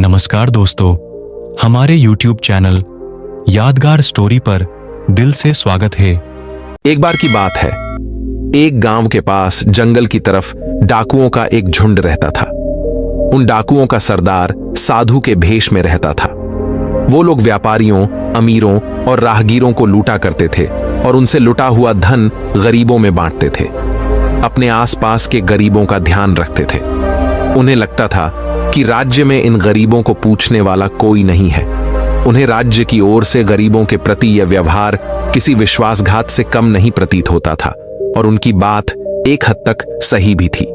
नमस्कार दोस्तों, हमारे YouTube चैनल यादगार स्टोरी पर दिल से स्वागत है। एक बार की बात है, एक गांव के पास जंगल की तरफ डाकुओं का एक झुंड रहता था। उन डाकुओं का सरदार साधु के भेष में रहता था। वो लोग व्यापारियों, अमीरों और राहगीरों को लूटा करते थे और उनसे लुटा हुआ धन गरीबों में बांटते थे। अपने आसपास के गरीबों का ध्यान रखते थे। उन्हें लगता था कि राज्य में इन गरीबों को पूछने वाला कोई नहीं है। उन्हें राज्य की ओर से गरीबों के प्रति यह व्यवहार किसी विश्वासघात से कम नहीं प्रतीत होता था और उनकी बात एक हद तक सही भी थी।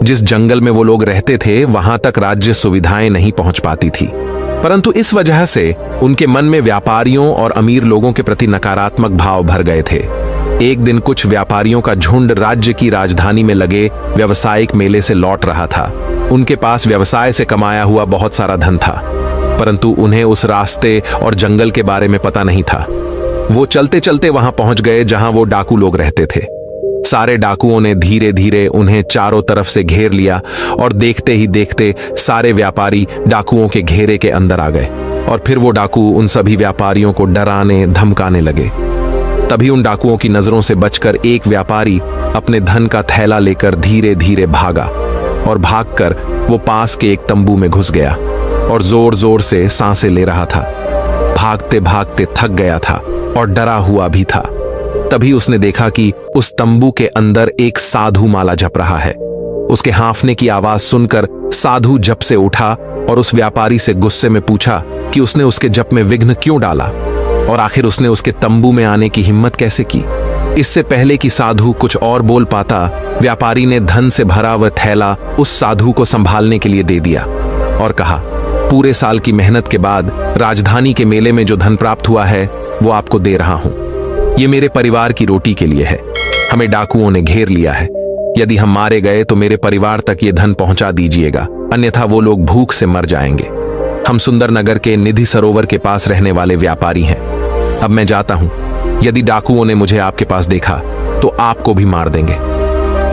जिस जंगल में वो लोग रहते थे वहां तक राज्य सुविधाएं नहीं पहुंच पाती थी, परंतु इस वजह से उनके मन में व्यापारियों और अमीर लोगों के प्रति नकारात्मक भाव भर गए थे। एक दिन कुछ व्यापारियों का झुंड राज्य की राजधानी में लगे व्यावसायिक मेले से लौट रहा था। उनके पास व्यवसाय से कमाया हुआ बहुत सारा धन था, परंतु उन्हें उस रास्ते और जंगल के बारे में पता नहीं था। वो चलते चलते वहां पहुंच गए जहां वो डाकू लोग रहते थे। सारे डाकुओं ने धीरे धीरे उन्हें चारों तरफ से घेर लिया और देखते ही देखते सारे व्यापारी डाकुओं के घेरे के अंदर आ गए और फिर वो डाकू उन सभी व्यापारियों को डराने धमकाने लगे। तभी उन डाकुओं की नजरों से बचकर एक व्यापारी अपने धन का थैला लेकर धीरे धीरे भागा और भागकर वो पास के एक तंबू में घुस गया और जोर जोर से सांसें ले रहा था। भागते भागते थक गया था और डरा हुआ भी था। तभी उसने देखा कि उस तंबू के अंदर एक साधु माला जप रहा है। उसके हांफने की आवाज सुनकर साधु जप से उठा और उस व्यापारी से गुस्से में पूछा कि उसने उसके जप में विघ्न क्यों डाला और आखिर उसने उसके तंबू में आने की हिम्मत कैसे की। इससे पहले कि साधु कुछ और बोल पाता, व्यापारी ने धन से भरा वह थैला उस साधु को संभालने के लिए दे दिया और कहा, पूरे साल की मेहनत के बाद राजधानी के मेले में जो धन प्राप्त हुआ है वो आपको दे रहा हूं। ये मेरे परिवार की रोटी के लिए है। हमें डाकुओं ने घेर लिया है। यदि हम मारे गए तो मेरे परिवार तक ये धन पहुंचा दीजिएगा, अन्यथा वो लोग भूख से मर जाएंगे। हम सुंदर नगर के निधि सरोवर के पास रहने वाले व्यापारी हैं। अब मैं जाता हूं। यदि डाकुओं ने मुझे आपके पास देखा तो आपको भी मार देंगे।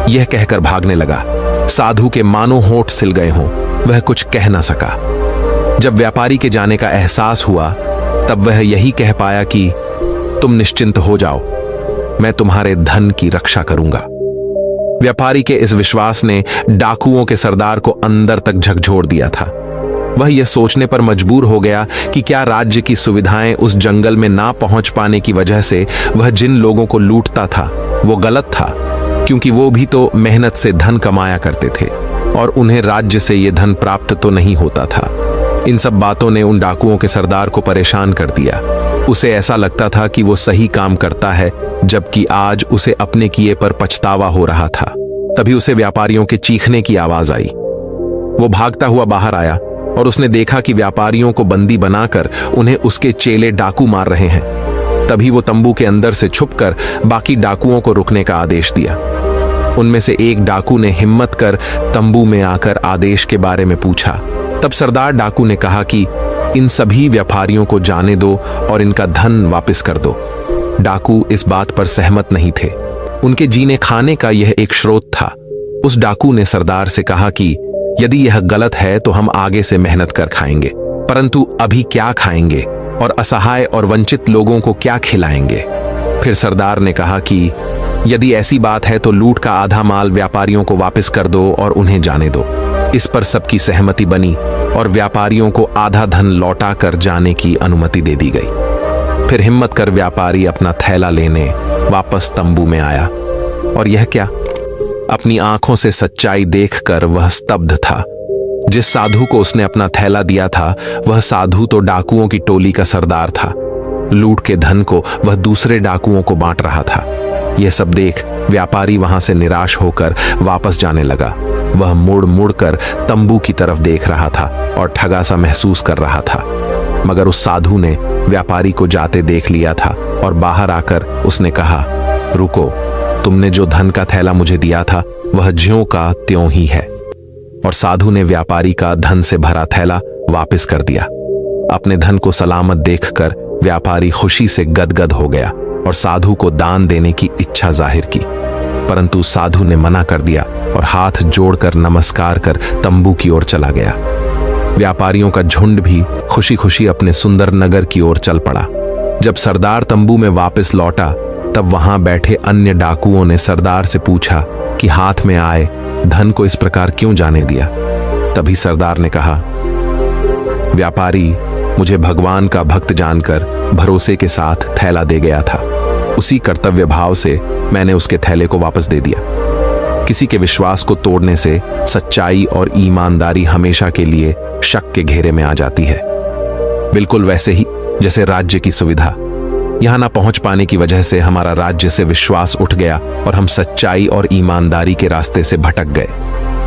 यह कहकर भागने लगा। साधु के मानो होंठ सिल गए हों, वह कुछ कह ना सका। जब व्यापारी के जाने का एहसास हुआ तब वह यही कह पाया कि तुम निश्चिंत हो जाओ, मैं तुम्हारे धन की रक्षा करूंगा। व्यापारी के इस विश्वास ने डाकुओं के सरदार को अंदर तक झकझोर दिया था। वह यह सोचने पर मजबूर हो गया कि क्या राज्य की सुविधाएं उस जंगल में ना पहुंच पाने की वजह से वह जिन लोगों को लूटता था वो गलत था, क्योंकि वो भी तो मेहनत से धन कमाया करते थे और उन्हें राज्य से ये धन प्राप्त तो नहीं होता था। इन सब बातों ने उन डाकुओं के सरदार को परेशान कर दिया। उसे ऐसा लगता था कि वो सही काम करता है, जबकि आज उसे अपने किए पर पछतावा हो रहा था। तभी उसे व्यापारियों के चीखने की आवाज आई। वो भागता हुआ बाहर आया और उसने देखा कि व्यापारियों को बंदी बनाकर उन्हें उसके चेले डाकू मार रहे हैं। तभी वो तंबू के अंदर से छुपकर बाकी डाकुओं को रुकने का आदेश दिया। उनमें से एक डाकू ने हिम्मत कर तंबू में आकर आदेश के बारे में पूछा। तब सरदार डाकू ने कहा कि इन सभी व्यापारियों को जाने दो और इनका धन वापस कर दो। डाकू इस बात पर सहमत नहीं थे। उनके जीने खाने का यह एक स्रोत था। उस डाकू ने सरदार से कहा कि यदि यह गलत है तो हम आगे से मेहनत कर खाएंगे, परंतु अभी क्या खाएंगे और असहाय और वंचित लोगों को क्या खिलाएंगे। फिर सरदार ने कहा कि यदि ऐसी बात है तो लूट का आधा माल व्यापारियों को वापस कर दो और उन्हें जाने दो। इस पर सबकी सहमति बनी और व्यापारियों को आधा धन लौटा कर जाने की अनुमति दे दी गई। फिर हिम्मत कर व्यापारी अपना थैला लेने वापस तंबू में आया और यह क्या, अपनी आंखों से सच्चाई देखकर वह स्तब्ध था। जिस साधु को उसने अपना थैला दिया था वह साधु तो डाकुओं की टोली का सरदार था। लूट के धन को वह दूसरे डाकुओं को बांट रहा था। यह सब देख व्यापारी वहां से निराश होकर वापस जाने लगा। वह मुड़ मुड़ कर तंबू की तरफ देख रहा था और ठगा सा महसूस कर रहा था, मगर उस साधु ने व्यापारी को जाते देख लिया था और बाहर आकर उसने कहा, रुको, तुमने जो धन का थैला मुझे दिया था वह ज्यों का त्यों ही है। और साधु ने व्यापारी का धन से भरा थैला वापस कर दिया। अपने धन को सलामत देखकर व्यापारी खुशी से गदगद हो गया और साधु को दान देने की इच्छा जाहिर की, परंतु साधु ने मना कर दिया और हाथ जोड़कर नमस्कार कर तंबू की ओर चला गया। व्यापारियों का झुंड भी खुशी खुशी अपने सुंदर नगर की ओर चल पड़ा। जब सरदार तंबू में वापस लौटा तब वहां बैठे अन्य डाकुओं ने सरदार से पूछा कि हाथ में आए धन को इस प्रकार क्यों जाने दिया। तभी सरदार ने कहा, व्यापारी मुझे भगवान का भक्त जानकर भरोसे के साथ थैला दे गया था। उसी कर्तव्य भाव से मैंने उसके थैले को वापस दे दिया। किसी के विश्वास को तोड़ने से सच्चाई और ईमानदारी हमेशा के लिए शक के घेरे में आ जाती है। बिल्कुल वैसे ही जैसे राज्य की सुविधा, यहां ना पहुंच पाने की वजह से हमारा राज्य से विश्वास उठ गया और हम सच्चाई और ईमानदारी के रास्ते से भटक गए।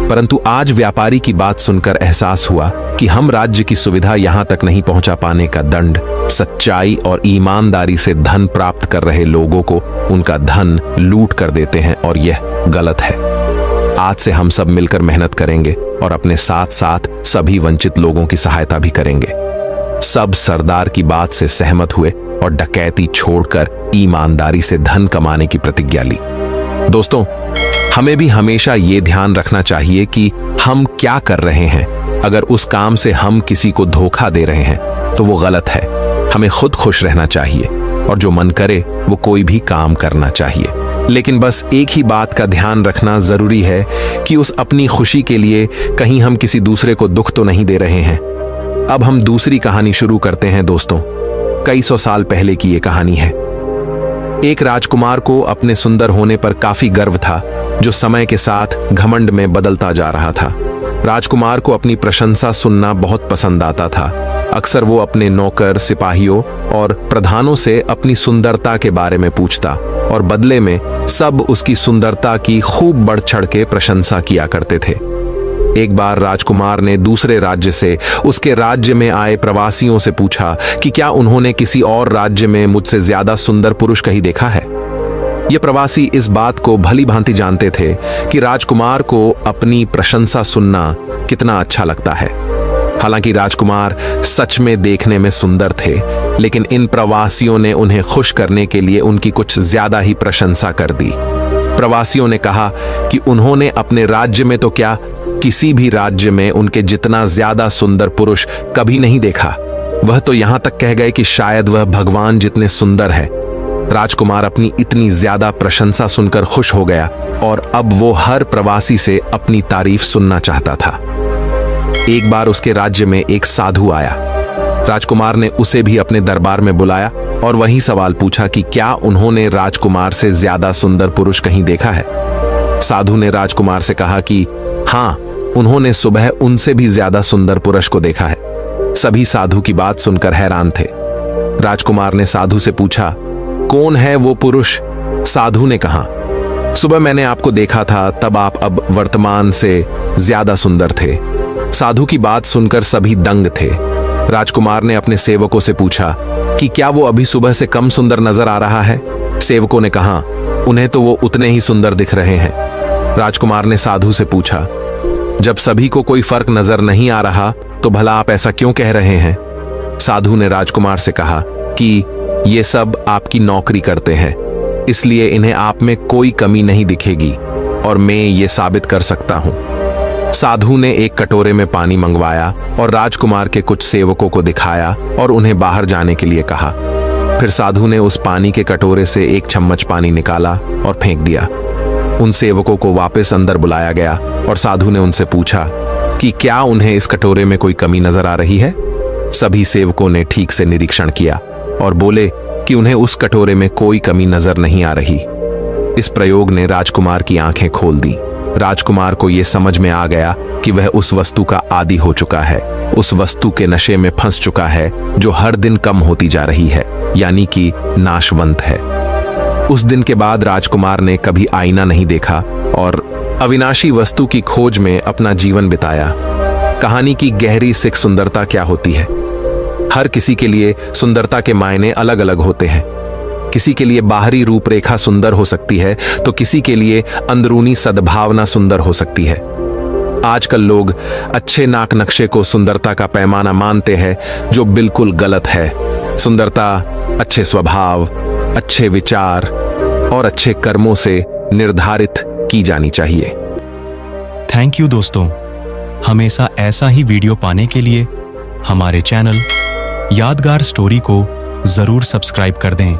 परंतु आज व्यापारी की बात सुनकर एहसास हुआ कि हम राज्य की सुविधा यहां तक नहीं पहुंचा पाने का दंड सच्चाई और ईमानदारी से धन प्राप्त कर रहे लोगों को उनका धन लूट कर देते हैं, और यह गलत है। आज से हम सब मिलकर मेहनत करेंगे और अपने साथ साथ सभी वंचित लोगों की सहायता भी करेंगे। सब सरदार की बात से सहमत हुए और डकैती छोड़कर ईमानदारी से धन कमाने की प्रतिज्ञा ली। दोस्तों, हमें भी हमेशा ये ध्यान रखना चाहिए कि हम क्या कर रहे हैं। अगर उस काम से हम किसी को धोखा दे रहे हैं तो वो गलत है। हमें खुद खुश रहना चाहिए और जो मन करे वो कोई भी काम करना चाहिए। लेकिन बस एक ही बात का ध्यान रखना जरूरी है कि उस अपनी खुशी के लिए कहीं हम किसी दूसरे को दुख तो नहीं दे रहे हैं। अब हम दूसरी कहानी शुरू करते हैं दोस्तों। कई सौ साल पहले की ये कहानी है। एक राजकुमार को अपने सुंदर होने पर काफी गर्व था, जो समय के साथ घमंड में बदलता जा रहा था। राजकुमार को अपनी प्रशंसा सुनना बहुत पसंद आता था। अक्सर वो अपने नौकर, सिपाहियों और प्रधानों से अपनी सुंदरता के बारे में पूछता और बदले में सब उसकी सुंदरता की खूब बढ़ चढ़ के प्रशंसा किया करते थे। एक बार राजकुमार ने दूसरे राज्य से उसके राज्य में आए प्रवासियों से पूछा कि क्या उन्होंने किसी और राज्य में मुझसे ज्यादा सुंदर पुरुष कहीं देखा है। ये प्रवासी इस बात को भली भांति जानते थे कि राजकुमार को अपनी प्रशंसा सुनना कितना अच्छा लगता है। हालांकि राजकुमार सच में देखने में सुंदर थे, लेकिन इन प्रवासियों ने उन्हें खुश करने के लिए उनकी कुछ ज्यादा ही प्रशंसा कर दी। प्रवासियों ने कहा कि उन्होंने अपने राज्य में तो क्या, किसी भी राज्य में उनके जितना ज्यादा सुंदर पुरुष कभी नहीं देखा। वह तो यहां तक कह गए कि शायद वह भगवान जितने सुंदर है। राजकुमार अपनी इतनी ज्यादा प्रशंसा सुनकर खुश हो गया और अब वो हर प्रवासी से अपनी तारीफ सुनना चाहता था। एक बार उसके राज्य में एक साधु आया। राजकुमार ने उसे भी अपने दरबार में बुलाया और वही सवाल पूछा कि क्या उन्होंने राजकुमार से ज्यादा सुंदर पुरुष कहीं देखा है। साधु ने राजकुमार से कहा कि हाँ, उन्होंने सुबह उनसे भी ज्यादा सुंदर पुरुष को देखा है। सभी साधु की बात सुनकर हैरान थे। राजकुमार ने साधु से पूछा, कौन है वो पुरुष? साधु ने कहा, सुबह मैंने आपको देखा था, तब आप अब वर्तमान से ज्यादा सुंदर थे। साधु की बात सुनकर सभी दंग थे। राजकुमार ने अपने सेवकों से पूछा कि क्या वो अभी सुबह से कम सुंदर नजर आ रहा है। सेवकों ने कहा, उन्हें तो वो उतने ही सुंदर दिख रहे हैं। राजकुमार ने साधु से पूछा, जब सभी को कोई फर्क नजर नहीं आ रहा तो भला आप ऐसा क्यों कह रहे हैं। साधु ने राजकुमार से कहा कि ये सब आपकी नौकरी करते हैं, इसलिए इन्हें आप में कोई कमी नहीं दिखेगी और मैं ये साबित कर सकता हूं। साधु ने एक कटोरे में पानी मंगवाया और राजकुमार के कुछ सेवकों को दिखाया और उन्हें बाहर जाने के लिए कहा। फिर साधु ने उस पानी के कटोरे से एक चम्मच पानी निकाला और फेंक दिया। उन सेवकों को वापस अंदर बुलाया गया और साधु ने उनसे पूछा कि क्या उन्हें इस कटोरे में कोई कमी नजर आ रही है। सभी सेवकों ने ठीक से निरीक्षण किया और बोले कि उन्हें उस कटोरे में कोई कमी नजर नहीं आ रही। इस प्रयोग ने राजकुमार की आंखें खोल दी। राजकुमार को यह समझ में आ गया कि वह उस वस्तु का आदी हो चुका है, उस वस्तु के नशे में फंस चुका है जो हर दिन कम होती जा रही है, यानी कि नाशवंत है। उस दिन के बाद राजकुमार ने कभी आईना नहीं देखा और अविनाशी वस्तु की खोज में अपना जीवन बिताया। कहानी की गहरी सिख सुंदरता क्या होती है। हर किसी के लिए सुंदरता के मायने अलग अलग होते हैं। किसी के लिए बाहरी रूपरेखा सुंदर हो सकती है तो किसी के लिए अंदरूनी सद्भावना सुंदर हो सकती है। आजकल लोग अच्छे नाक नक्शे को सुंदरता का पैमाना मानते हैं, जो बिल्कुल गलत है। सुंदरता अच्छे स्वभाव, अच्छे विचार और अच्छे कर्मों से निर्धारित की जानी चाहिए। थैंक यू दोस्तों। हमेशा ऐसा ही वीडियो पाने के लिए हमारे चैनल यादगार स्टोरी को जरूर सब्सक्राइब कर दें।